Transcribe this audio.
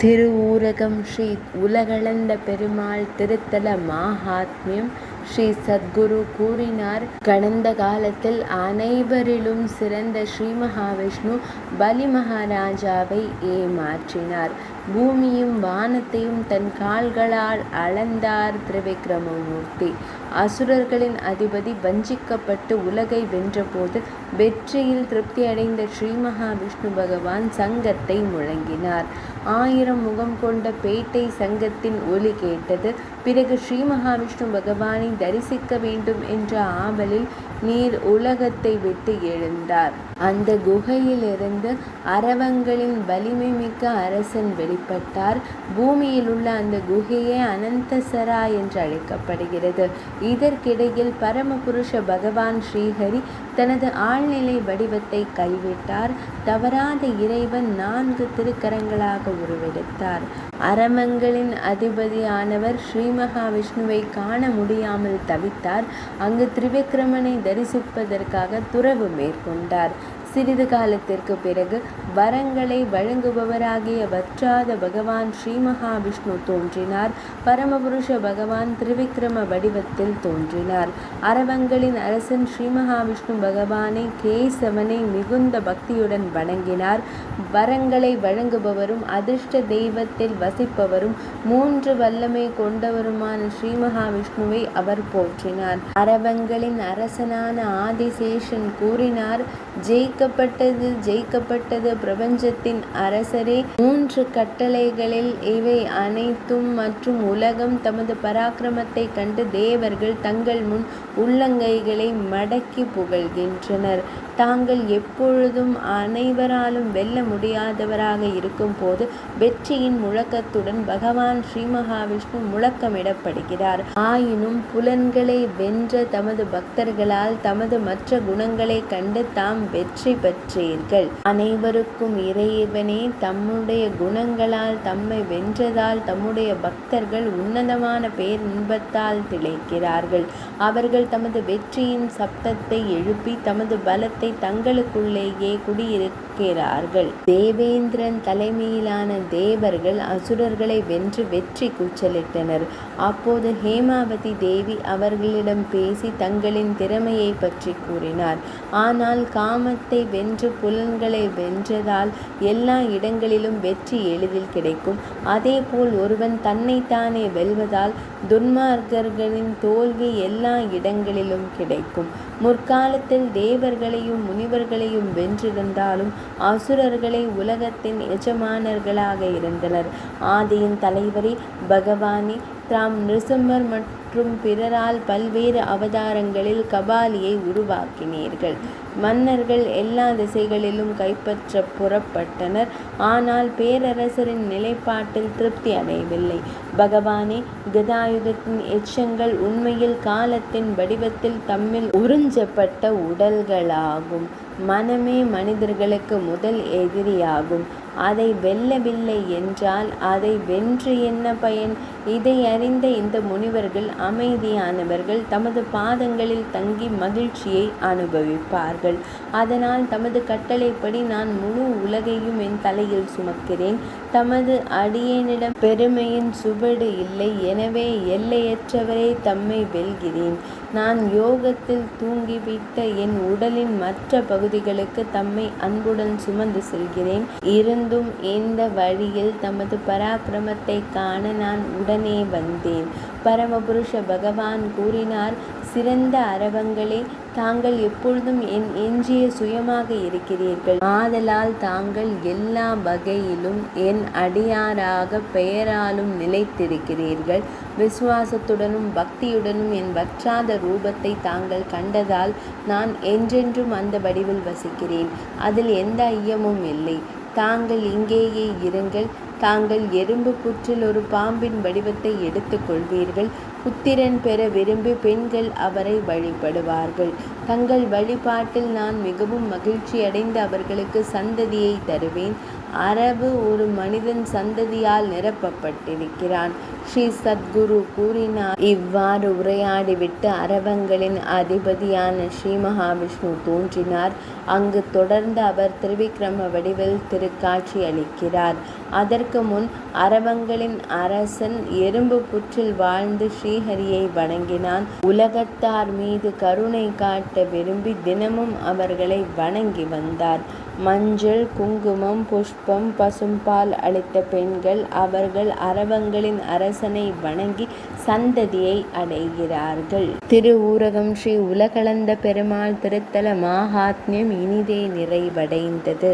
திருவூரகம் ஸ்ரீ உலகளந்த பெருமாள் திருத்தல மாஹாத்மியம் ஸ்ரீ சத்குரு கூறினார். கடந்த காலத்தில் அனைவரிலும் சிறந்த ஸ்ரீ மகாவிஷ்ணு பலி மகாராஜாவை ஏமாற்றினார். பூமியும் வானத்தையும் தன் கால்களால் அளந்தார் திரிவிக்ரமமூர்த்தி. அசுரர்களின் அதிபதி வஞ்சிக்கப்பட்டு உலகை வென்றபோது வெற்றியில் திருப்தி அடைந்த ஸ்ரீ மகாவிஷ்ணு பகவான் சங்கத்தை முழங்கினார். 1000 முகம் கொண்ட பேட்டை சங்கத்தின் ஒலி கேட்டது. பிறகு ஸ்ரீ மகாவிஷ்ணு பகவானை தரிசிக்க வேண்டும் என்ற ஆவலில் நீர் உலகத்தை விட்டு எழுந்தார். அந்த குகையிலிருந்து அரவங்களின் வலிமை மிக்க அரசன் வெளிப்பட்டார். பூமியில் உள்ள அந்த குகையே அனந்தசரா என்று அழைக்கப்படுகிறது. இதற்கிடையில் பரமபுருஷ பகவான் ஸ்ரீஹரி தனது ஆழ்நிலை வடிவத்தை கைவிட்டார். தவறாத இறைவன் 4 திருக்கரங்களாக உருவெடுத்தார். அரவங்களின் அதிபதியானவர் ஸ்ரீ மகாவிஷ்ணுவை காண முடியாமல் தவித்தார். அங்கு திரிவிக்ரமனை தரிசிப்பதற்காக துறவு மேற்கொண்டார். சிறிது காலத்திற்கு பிறகு வரங்களை வழங்குபவராகிய வற்றாத பகவான் ஸ்ரீ மகாவிஷ்ணு தோன்றினார். பரமபுருஷ பகவான் திரிவிக்ரம வடிவத்தில் தோன்றினார். அரவங்களின் அரசன் ஸ்ரீ மகாவிஷ்ணு பகவானை கேசவனை மிகுந்த பக்தியுடன் வணங்கினார். வரங்களை வழங்குபவரும் அதிர்ஷ்ட தெய்வத்தில் வசிப்பவரும் 3 வல்லமை கொண்டவருமான ஸ்ரீ மகாவிஷ்ணுவை அவர் போற்றினார். அரவங்களின் அரசனான ஆதிசேஷன் கூறினார், ஜெயிக்கப்பட்டது பிரபஞ்சத்தின் அரசரே. 3 கட்டளைகளில் இவை அனைத்தும் மற்றும் உலகம் தமது பராக்கிரமத்தை கண்டு தேவர்கள் தங்கள் முன் உள்ளங்கைகளை மடக்கி புகழ்கின்றனர். தாங்கள் எப்பொழுதும் அனைவராலும் வெல்ல முடியாதவராக இருக்கும் போது வெற்றியின் முழக்கத்துடன் பகவான் ஸ்ரீ மகாவிஷ்ணு முழக்கமிடப்படுகிறார். ஆயினும் புலன்களை வென்ற தமது பக்தர்களால் தமது மற்ற குணங்களை கண்டு தாம் வெற்றி பெற்றீர்கள். அனைவருக்கும் இறைவனே தம்முடைய குணங்களால் தம்மை வென்றதால் தம்முடைய பக்தர்கள் உன்னதமான பேரின்பத்தால் திளைக்கிறார்கள். அவர்கள் தமது வெற்றியின் சப்தத்தை எழுப்பி தமது பலத்தை தங்களுக்குள்ளேயே குடியிருக்கிறார்கள். தேவேந்திரன் தலைமையிலான தேவர்கள் அசுரர்களை வென்று வெற்றி கூச்சலிட்டனர். அப்போது ஹேமாவதி தேவி அவர்களிடம் பேசி தங்களின் திறமையை பற்றி கூறினார். ஆனால் காமத்தை வென்று புலன்களை வென்றதால் எல்லா இடங்களிலும் வெற்றி எளிதில் கிடைக்கும். அதேபோல் ஒருவன் தன்னைத்தானே வெல்வதால் துன்மார்க்கர்களின் தோல்வி எல்லா இடங்களிலும் கிடைக்கும். முற்காலத்தில் தேவர்களையும் முனிவர்களையும் வென்றிருந்தாலும் அசுரர்களை உலகத்தின் எஜமானர்களாக இருந்தனர். ஆதியின் தலைவரே பகவானே, தாம் நிருசிம்மர் மற்றும் பிறரால் பல்வேறு அவதாரங்களில் கபாலியை உருவாக்கினீர்கள். மன்னர்கள் எல்லா திசைகளிலும் கைப்பற்ற புறப்பட்டனர். ஆனால் பேரரசரின் நிலைப்பாட்டில் திருப்தி அடையவில்லை. பகவானே, கதாயுதத்தின் எச்சங்கள் உண்மையில் காலத்தின் வடிவத்தில் தம்மில் உறிஞ்சப்பட்ட உடல்களாகும். மனமே மனிதர்களுக்கு முதல் எதிரியாகும். அதை வெல்லவில்லை என்றால் அதை வென்று என்ன பயன்? இதை அறிந்த இந்த முனிவர்கள் அமைதியானவர்கள். தமது பாதங்களில் தங்கி மகிழ்ச்சியை அனுபவிப்பார்கள். அதனால் தமது கட்டளைப்படி நான் முழு உலகையும் என் தலையில் சுமக்கிறேன். தமது அடியேனிடம் பெருமையின் சுவடு இல்லை. எனவே எல்லையற்றவரே தம்மை வெல்கிறேன். நான் யோகத்தில் தூங்கிவிட்ட என் உடலின் மற்ற பகுதிகளுக்கு தம்மை அன்புடன் சுமந்து செல்கிறேன். இருந்தும் இந்த வழியில் தமது பராக்கிரமத்தை காண நான் உடனே வந்தேன். பரமபுருஷ பகவான் கூறினார், சிறந்த அரவங்களே, தாங்கள் எப்பொழுதும் என் எஞ்சிய சுயமாக இருக்கிறீர்கள். ஆதலால் தாங்கள் எல்லா வகையிலும் என் அடியாராக பெயராலும் நிலைத்திருக்கிறீர்கள். விசுவாசத்துடனும் பக்தியுடனும் என் வற்றாத ரூபத்தை தாங்கள் கண்டதால் நான் என்றென்றும் அந்த வடிவில் வசிக்கிறேன். அதில் எந்த ஐயமும் இல்லை. தாங்கள் இங்கேயே இருங்கள். தாங்கள் எறும்பு புற்றில் ஒரு பாம்பின் வடிவத்தை எடுத்துக் கொள்வீர்கள். புத்திரன் பெற விரும்பி பெண்கள் அவரை வழிபடுவார்கள். தங்கள் வழிபாட்டில் நான் மிகவும் மகிழ்ச்சி அடைந்து அவர்களுக்கு சந்ததியை தருவேன். அரபு ஒரு மனிதன் சந்ததியால் நிரப்பப்பட்டிருக்கிறான். ஸ்ரீ சத்குரு கூறினார். இவ்வாறு உரையாடிவிட்டு அரவங்களின் அதிபதியான ஸ்ரீ மகாவிஷ்ணு தோன்றினார். அங்கு தொடர்ந்து அவர் திரிவிக்ரம வடிவில் திருக்காட்சி அளிக்கிறார். அதற்கு முன் அரவங்களின் அரசன் எறும்பு புற்றில் வாழ்ந்து ஸ்ரீஹரியை வணங்கினான். உலகத்தார் மீது கருணை காட்ட விரும்பி தினமும் அவர்களை வணங்கி வந்தார். மஞ்சள், குங்குமம், புஷ்பம், பசும்பால் அளித்த பெண்கள் அவர்கள் அரவங்களின் அரசனை வணங்கி சந்ததியை அடைகிறார்கள். திருவூரகம் ஸ்ரீ உலகளந்த பெருமாள் திருத்தல மாஹாத்மியம் இனிதே நிறைவடைந்தது.